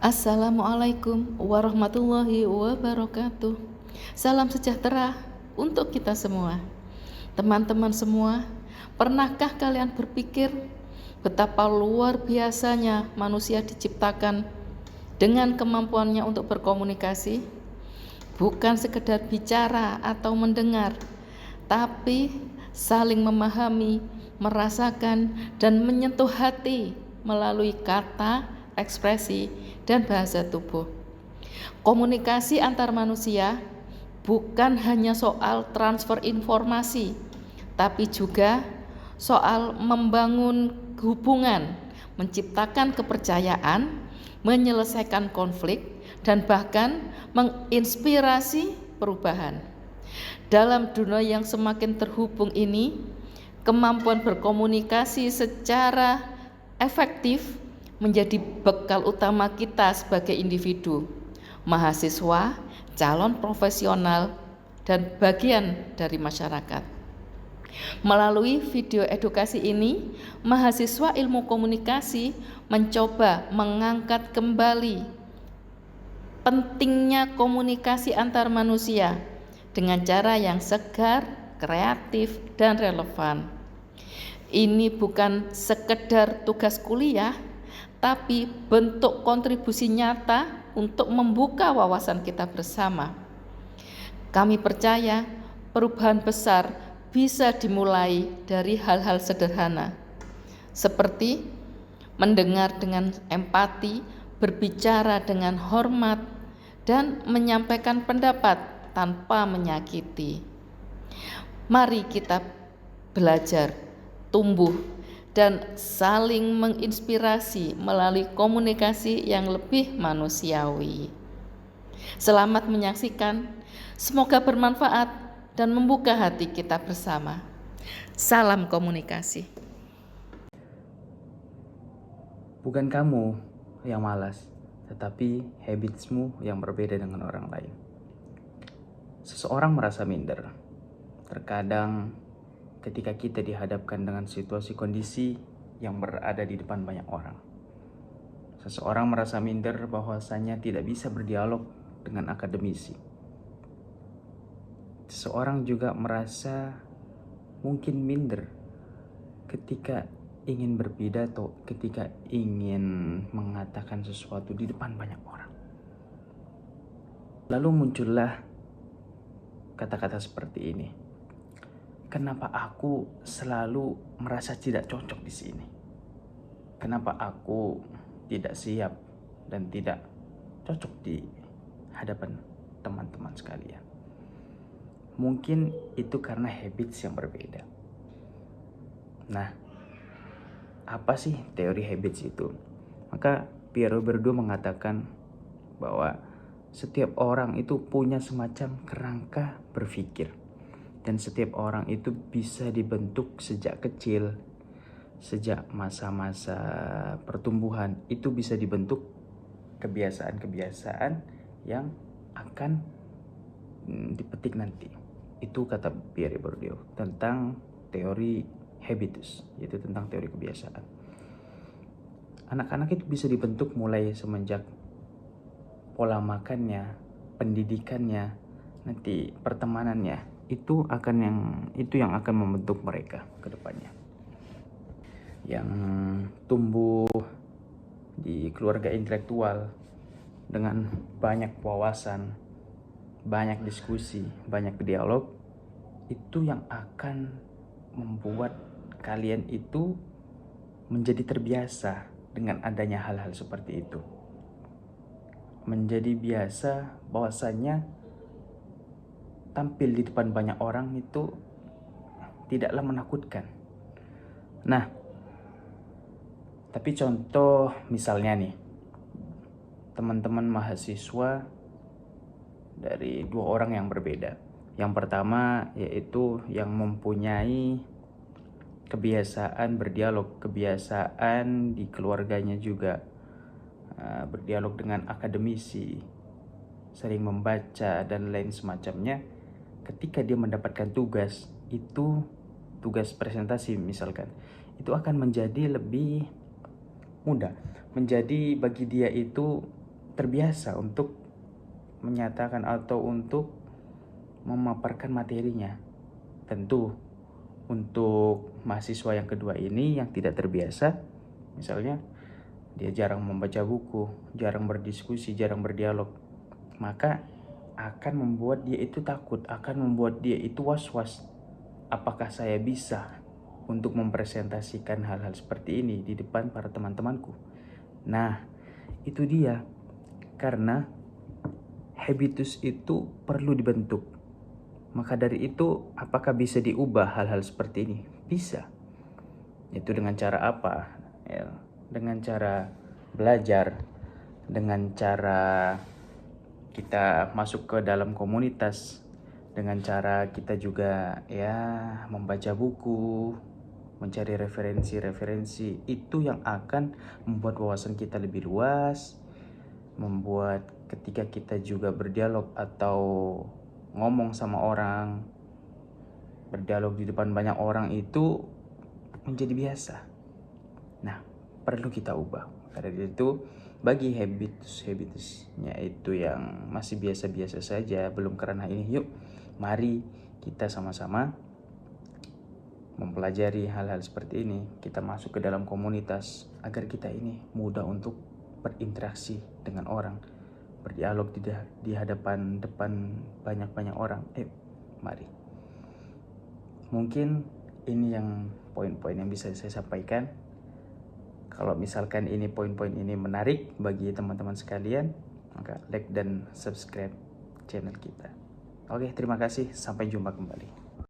Assalamualaikum warahmatullahi wabarakatuh. Salam sejahtera untuk kita semua. Teman-teman semua, pernahkah kalian berpikir betapa luar biasanya manusia diciptakan dengan kemampuannya untuk berkomunikasi? Bukan sekedar bicara atau mendengar, tapi saling memahami, merasakan, dan menyentuh hati melalui kata, ekspresi, dan bahasa tubuh. Komunikasi antar manusia bukan hanya soal transfer informasi, tapi juga soal membangun hubungan, menciptakan kepercayaan, menyelesaikan konflik, dan bahkan menginspirasi perubahan. Dalam dunia yang semakin terhubung ini, kemampuan berkomunikasi secara efektif menjadi bekal utama kita sebagai individu, mahasiswa, calon profesional, dan bagian dari masyarakat. Melalui video edukasi ini, mahasiswa ilmu komunikasi mencoba mengangkat kembali pentingnya komunikasi antar manusia dengan cara yang segar, kreatif, dan relevan. Ini bukan sekedar tugas kuliah, tapi bentuk kontribusi nyata untuk membuka wawasan kita bersama. Kami percaya perubahan besar bisa dimulai dari hal-hal sederhana, seperti mendengar dengan empati, berbicara dengan hormat, dan menyampaikan pendapat tanpa menyakiti. Mari kita belajar, tumbuh, dan saling menginspirasi melalui komunikasi yang lebih manusiawi. Selamat menyaksikan, semoga bermanfaat dan membuka hati kita bersama. Salam komunikasi. Bukan kamu yang malas, tetapi habitsmu yang berbeda dengan orang lain. Seseorang merasa minder. Terkadang ketika kita dihadapkan dengan situasi kondisi yang berada di depan banyak orang. Seseorang merasa minder bahwasanya tidak bisa berdialog dengan akademisi. Seseorang juga merasa mungkin minder ketika ingin berpidato, ketika ingin mengatakan sesuatu di depan banyak orang. Lalu muncullah kata-kata seperti ini. Kenapa aku selalu merasa tidak cocok di sini? Kenapa aku tidak siap dan tidak cocok di hadapan teman-teman sekalian? Mungkin itu karena habits yang berbeda. Nah, apa sih teori habits itu? Maka Piero Berdo mengatakan bahwa setiap orang itu punya semacam kerangka berpikir, dan setiap orang itu bisa dibentuk sejak kecil, sejak masa-masa pertumbuhan. Itu bisa dibentuk kebiasaan-kebiasaan yang akan dipetik nanti. Itu kata Piero Berdo tentang teori habitus, yaitu tentang teori kebiasaan. Anak-anak itu bisa dibentuk mulai semenjak pola makannya, pendidikannya, nanti pertemanannya. Itu yang akan membentuk mereka ke depannya. Yang tumbuh di keluarga intelektual dengan banyak wawasan, banyak diskusi, banyak dialog, itu yang akan membuat kalian itu menjadi terbiasa dengan adanya hal-hal seperti itu. Menjadi biasa bahwasanya tampil di depan banyak orang itu tidaklah menakutkan. Nah, tapi contoh misalnya nih, teman-teman mahasiswa dari dua orang yang berbeda. Yang pertama yaitu yang mempunyai kebiasaan berdialog, kebiasaan di keluarganya juga berdialog dengan akademisi, sering membaca dan lain semacamnya. Ketika dia mendapatkan tugas, itu tugas presentasi misalkan, itu akan menjadi lebih mudah. Menjadi bagi dia itu terbiasa untuk menyatakan atau untuk memaparkan materinya. Tentu untuk mahasiswa yang kedua ini yang tidak terbiasa, misalnya dia jarang membaca buku, jarang berdiskusi, jarang berdialog, maka akan membuat dia itu takut, akan membuat dia itu was-was. Apakah saya bisa untuk mempresentasikan hal-hal seperti ini di depan para teman-temanku? Nah, itu dia. Karena habitus itu perlu dibentuk. Maka dari itu, apakah bisa diubah hal-hal seperti ini? Bisa. Itu dengan cara apa? Ya, dengan cara belajar, dengan cara kita masuk ke dalam komunitas, dengan cara kita juga membaca buku, mencari referensi-referensi. Itu yang akan membuat wawasan kita lebih luas, membuat ketika kita juga berdialog atau ngomong sama orang, berdialog di depan banyak orang itu menjadi biasa. Nah, perlu kita ubah. Karena itu bagi habitusnya itu yang masih biasa-biasa saja, belum kerana ini, yuk mari kita sama-sama mempelajari hal-hal seperti ini. Kita masuk ke dalam komunitas agar kita ini mudah untuk berinteraksi dengan orang, berdialog di hadapan banyak-banyak orang. Mari. Mungkin ini yang poin-poin yang bisa saya sampaikan. Kalau misalkan ini poin-poin ini menarik bagi teman-teman sekalian, maka like dan subscribe channel kita. Oke, terima kasih. Sampai jumpa kembali.